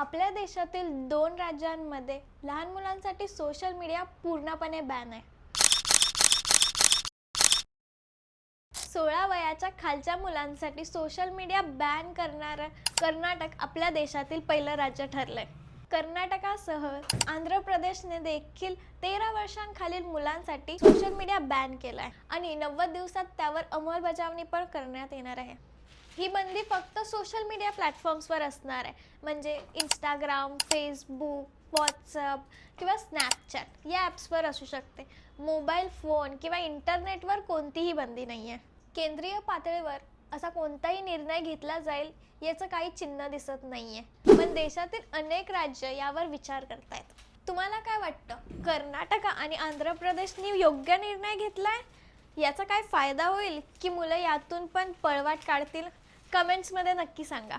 आपल्या देशातील 2 राज्यांमध्ये लहान मुलांसाठी सोशल मीडिया पूर्णपणे बॅन आहे. 16 वयाच्या खालच्या मुलांसाठी सोशल मीडिया बॅन करणारं कर्नाटक आपल्या देशातील पहिलं राज्य ठरलंय. कर्नाटकासह आंध्र प्रदेशने देखील 13 वर्षांखालील मुलांसाठी सोशल मीडिया बॅन केलाय आणि 90 दिवसात त्यावर अंमलबजावणी पण करण्यात येणार आहे. ही बंदी फक्त सोशल मीडिया प्लॅटफॉर्म्सवर असणार आहे, म्हणजे इंस्टाग्राम, फेसबुक, व्हॉट्सअप किंवा स्नॅपचॅट या ॲप्सवर असू शकते. मोबाईल फोन किंवा इंटरनेटवर कोणतीही बंदी नाही आहे. केंद्रीय पातळीवर असा कोणताही निर्णय घेतला जाईल याचं काही चिन्ह दिसत नाहीये, पण देशातील अनेक राज्य यावर विचार करतायत. तुम्हाला काय वाटतं, कर्नाटक आणि आंध्र प्रदेशने योग्य निर्णय घेतलाय? याचा काय फायदा होईल की मुलं यातून पण पळवाट काढतील? कमेंट्समध्ये नक्की सांगा.